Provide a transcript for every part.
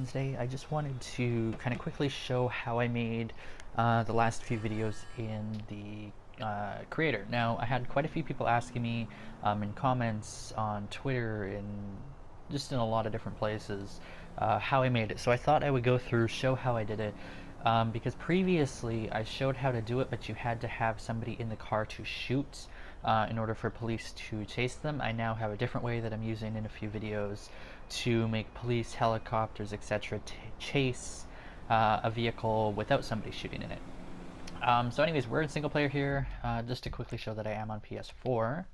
today I just wanted to kind of quickly show how I made the last few videos in the creator. Now, I had quite a few people asking me in comments on Twitter and just in a lot of different places how I made it. So I thought I would go through, show how I did it. Because previously I showed how to do it, but you had to have somebody in the car to shoot in order for police to chase them. I now have a different way that I'm using in a few videos to make police, helicopters, etc. chase a vehicle without somebody shooting in it. So anyways, we're in single player here. Just to quickly show that I am on PS4,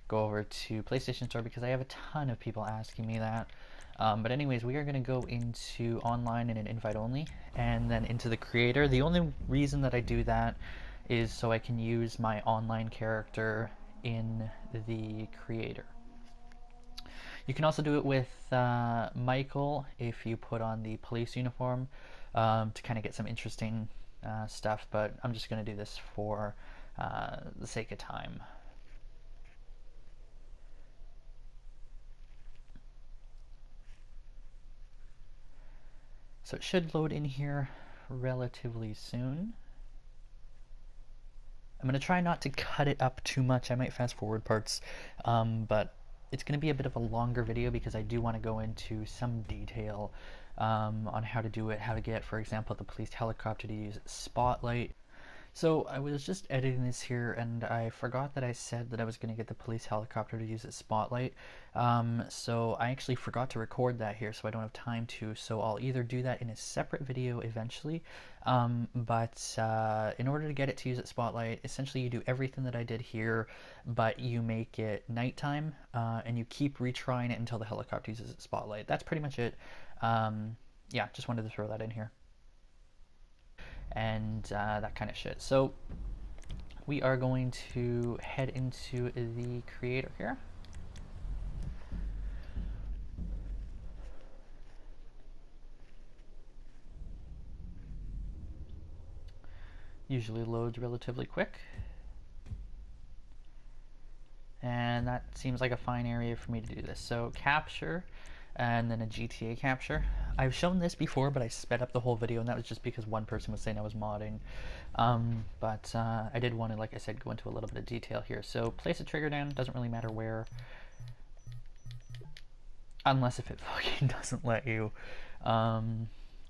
go over to PlayStation Store because I have a ton of people asking me that. But anyways, we are going to go into online and an invite only, and then into the creator. The only reason that I do that is so I can use my online character in the creator. You can also do it with Michael if you put on the police uniform to kind of get some interesting stuff, but I'm just going to do this for the sake of time. So it should load in here relatively soon. I'm going to try not to cut it up too much. I might fast forward parts, but it's going to be a bit of a longer video because I do want to go into some detail on how to do it, how to get, for example, the police helicopter to use Spotlight. So I was just editing this here and I forgot that I said that I was going to get the police helicopter to use its Spotlight. So I actually forgot to record that here, so I don't have time to. So I'll either do that in a separate video eventually, but in order to get it to use its Spotlight, essentially you do everything that I did here, but you make it nighttime and you keep retrying it until the helicopter uses its Spotlight. That's pretty much it. Yeah, just wanted to throw that in here. And that kind of shit. So we are going to head into the creator here. Usually loads relatively quick. And that seems like a fine area for me to do this. So capture, and then a GTA capture. I've shown this before, but I sped up the whole video, and that was just because one person was saying I was modding. But I did want to, like I said, go into a little bit of detail here. So place a trigger down, doesn't really matter where, unless if it fucking doesn't let you.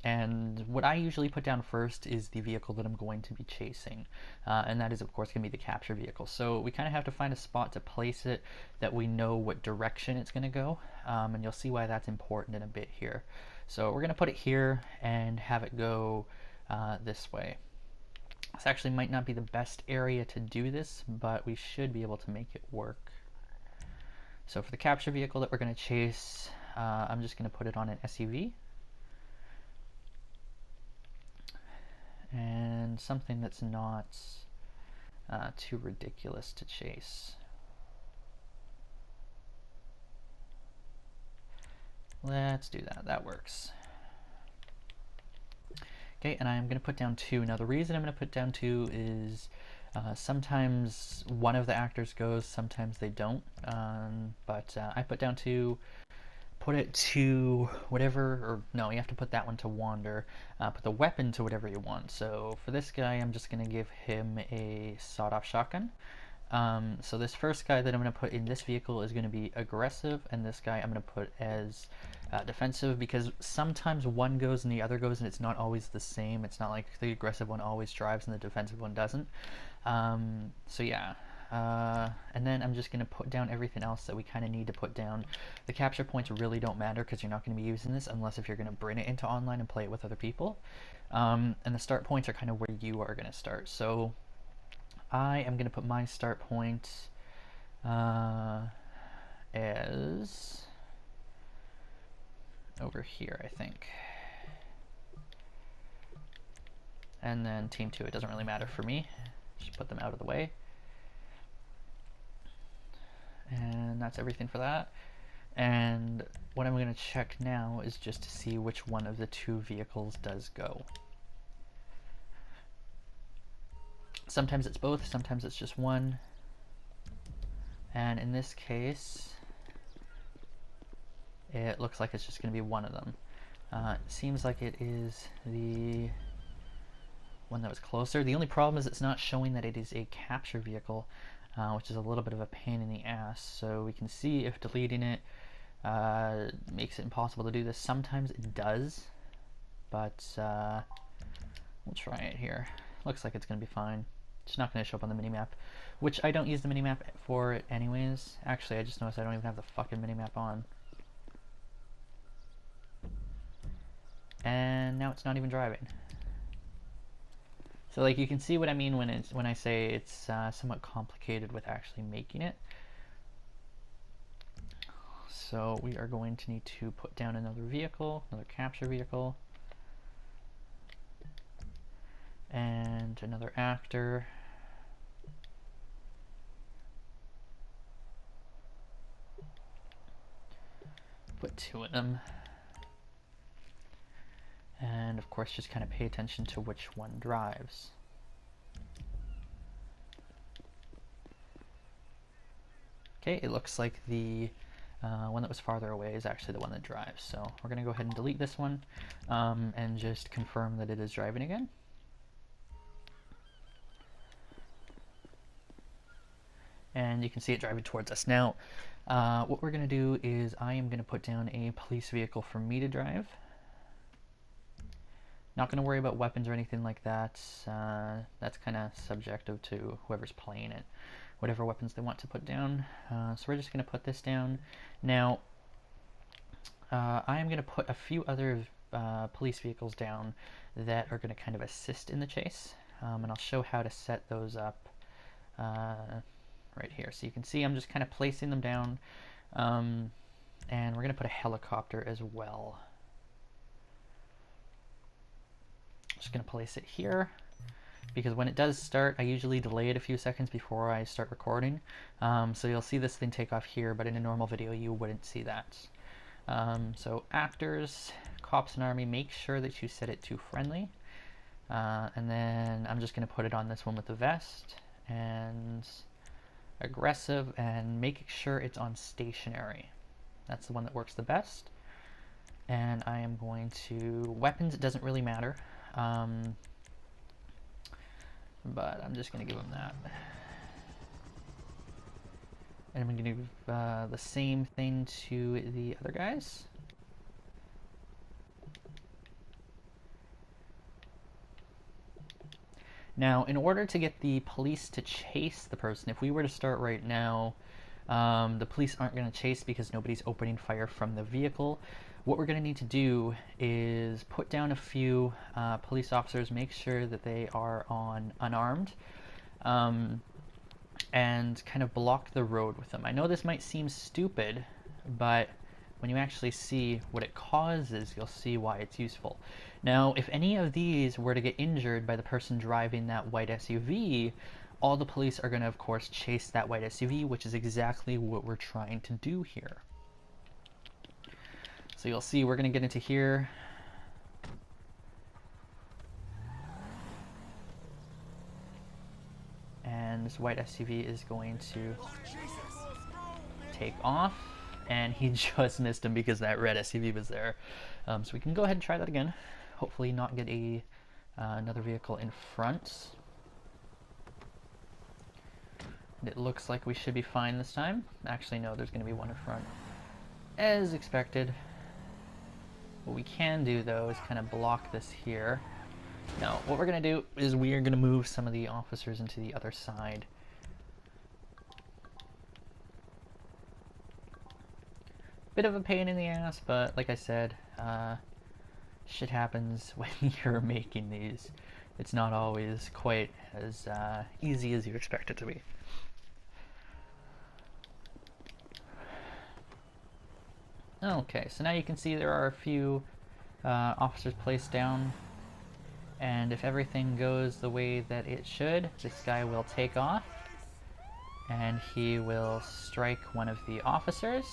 And what I usually put down first is the vehicle that I'm going to be chasing, and that is of course going to be the capture vehicle. So we kind of have to find a spot to place it that we know what direction it's going to go, and you'll see why that's important in a bit here. So we're going to put it here and have it go this way. This actually might not be the best area to do this, but we should be able to make it work. So for the capture vehicle that we're going to chase, I'm just going to put it on an SUV. And something that's not too ridiculous to chase. Let's do that. That works. Okay, and I'm going to put down 2. Now the reason I'm going to put down 2 is sometimes one of the actors goes, sometimes they don't. But I put down 2. Put it to whatever, or no, you have to put that one to wander. Put the weapon to whatever you want. So for this guy, I'm just going to give him a sawed-off shotgun. So this first guy that I'm going to put in this vehicle is going to be aggressive, and this guy I'm going to put as defensive, because sometimes one goes and the other goes, and it's not always the same. It's not like the aggressive one always drives and the defensive one doesn't. So yeah. And then I'm just going to put down everything else that we kind of need to put down. The capture points really don't matter because you're not going to be using this unless if you're going to bring it into online and play it with other people. And the start points are kind of where you are going to start. So I am going to put my start point as over here, I think. And then team 2, it doesn't really matter for me. Just put them out of the way. And that's everything for that. And what I'm going to check now is just to see which one of the 2 vehicles does go. Sometimes it's both, sometimes it's just one. And in this case, it looks like it's just going to be one of them. Seems like it is the one that was closer. The only problem is it's not showing that it is a capture vehicle, which is a little bit of a pain in the ass. So we can see if deleting it makes it impossible to do this. Sometimes it does, but we'll try it here. Looks like it's going to be fine. It's not going to show up on the minimap, which I don't use the minimap for it anyways. Actually, I just noticed I don't even have the fucking minimap on. And now it's not even driving. So like you can see what I mean when I say it's somewhat complicated with actually making it. So we are going to need to put down another vehicle, another capture vehicle, and another actor. Put 2 of them. And of course just kind of pay attention to which one drives. Okay, it looks like the one that was farther away is actually the one that drives. So we're going to go ahead and delete this one and just confirm that it is driving again. And you can see it driving towards us. Now, what we're going to do is I am going to put down a police vehicle for me to drive. Not going to worry about weapons or anything like that. That's kind of subjective to whoever's playing it. Whatever weapons they want to put down. So we're just going to put this down. Now, I am going to put a few other police vehicles down that are going to kind of assist in the chase. And I'll show how to set those up right here. So you can see I'm just kind of placing them down. And we're going to put a helicopter as well. Just going to place it here because when it does start, I usually delay it a few seconds before I start recording. So you'll see this thing take off here, but in a normal video you wouldn't see that. So actors, cops and army, make sure that you set it to friendly. And then I'm just going to put it on this one with the vest and aggressive, and make sure it's on stationary. That's the one that works the best. And I am going to, weapons, it doesn't really matter. But I'm just going to give them that. And I'm going to do the same thing to the other guys. Now, in order to get the police to chase the person, if we were to start right now, the police aren't going to chase because nobody's opening fire from the vehicle. What we're going to need to do is put down a few police officers, make sure that they are unarmed, and kind of block the road with them. I know this might seem stupid, but when you actually see what it causes, you'll see why it's useful. Now, if any of these were to get injured by the person driving that white SUV, all the police are going to, of course, chase that white SUV, which is exactly what we're trying to do here. So you'll see we're going to get into here. And this white SUV is going to take off. And he just missed him because that red SUV was there. So we can go ahead and try that again. Hopefully not get another vehicle in front. And it looks like we should be fine this time. Actually, no, there's going to be one in front. As expected. What we can do, though, is kind of block this here. Now, what we're going to do is we are going to move some of the officers into the other side. Bit of a pain in the ass, but like I said, shit happens when you're making these. It's not always quite as easy as you expect it to be. Okay, so now you can see there are a few officers placed down, and if everything goes the way that it should, this guy will take off, and he will strike one of the officers.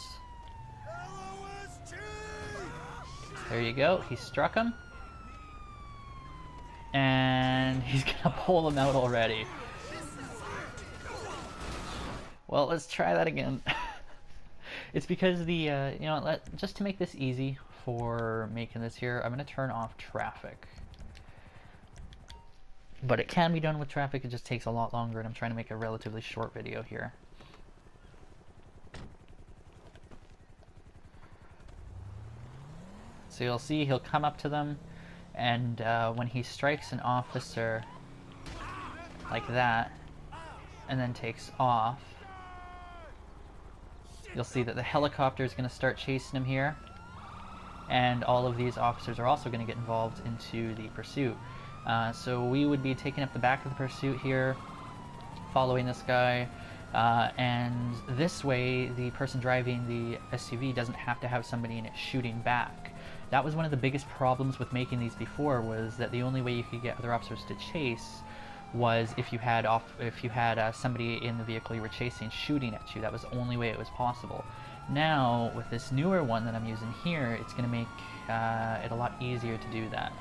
There you go, he struck him, and he's gonna pull them out already. Well, let's try that again. It's because the, just to make this easy for making this here. I'm going to turn off traffic. But it can be done with traffic, it just takes a lot longer, and I'm trying to make a relatively short video here. So you'll see he'll come up to them, and when he strikes an officer like that, and then takes off, you'll see that the helicopter is going to start chasing him here, and all of these officers are also going to get involved into the pursuit. So we would be taking up the back of the pursuit here, following this guy, and this way the person driving the SUV doesn't have to have somebody in it shooting back. That was one of the biggest problems with making these before, was that the only way you could get other officers to chase was if you had somebody in the vehicle you were chasing shooting at you. That was the only way it was possible. Now, with this newer one that I'm using here, it's going to make it a lot easier to do that.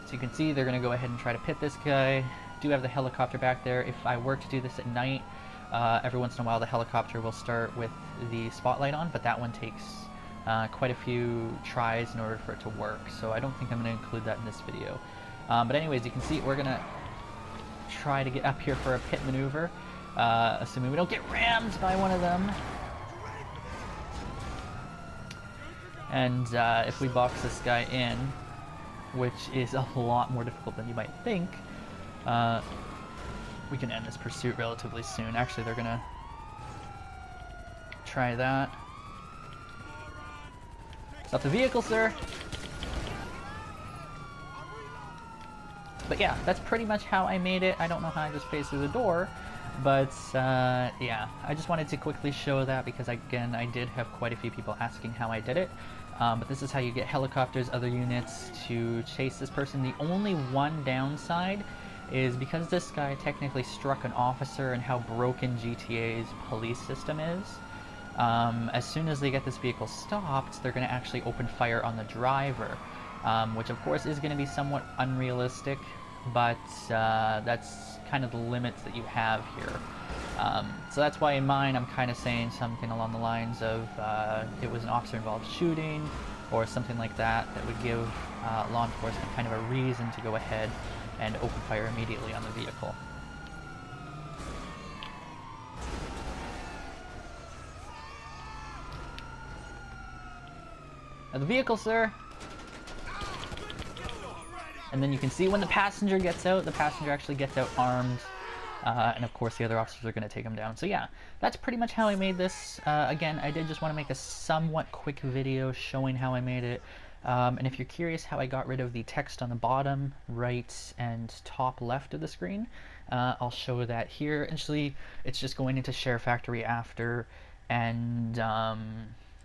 So you can see they're going to go ahead and try to pit this guy. Do have the helicopter back there. If I were to do this at night, every once in a while the helicopter will start with the spotlight on, but that one takes quite a few tries in order for it to work, so I don't think I'm going to include that in this video. But anyways, you can see we're going to try to get up here for a pit maneuver, assuming we don't get rammed by one of them. And if we box this guy in, which is a lot more difficult than you might think, we can end this pursuit relatively soon. Actually, they're gonna try that. Stop the vehicle, sir! But yeah, that's pretty much how I made it. I don't know how I just phased through the door, but yeah, I just wanted to quickly show that because, again, I did have quite a few people asking how I did it. But this is how you get helicopters, other units to chase this person. The only one downside is because this guy technically struck an officer and how broken GTA's police system is, as soon as they get this vehicle stopped, they're going to actually open fire on the driver, which of course is going to be somewhat unrealistic, but that's kind of the limits that you have here. So that's why in mine I'm kind of saying something along the lines of it was an officer-involved shooting or something like that that would give law enforcement kind of a reason to go ahead and open fire immediately on the vehicle. Now the vehicle, sir! And then you can see when the passenger gets out, the passenger actually gets out armed. And of course the other officers are going to take him down. So yeah, that's pretty much how I made this. Again, I did just want to make a somewhat quick video showing how I made it. And if you're curious how I got rid of the text on the bottom, right, and top left of the screen, I'll show that here. Actually, it's just going into Share Factory after and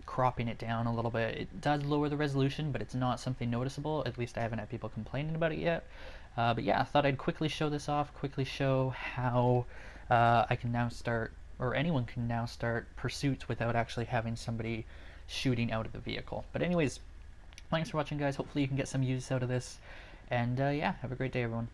cropping it down a little bit. It does lower the resolution, but it's not something noticeable. At least I haven't had people complaining about it yet. But yeah, I thought I'd quickly show this off, quickly show how I can now start, or anyone can now start pursuits without actually having somebody shooting out of the vehicle. But anyways, thanks for watching, guys. Hopefully you can get some use out of this. And yeah, have a great day, everyone.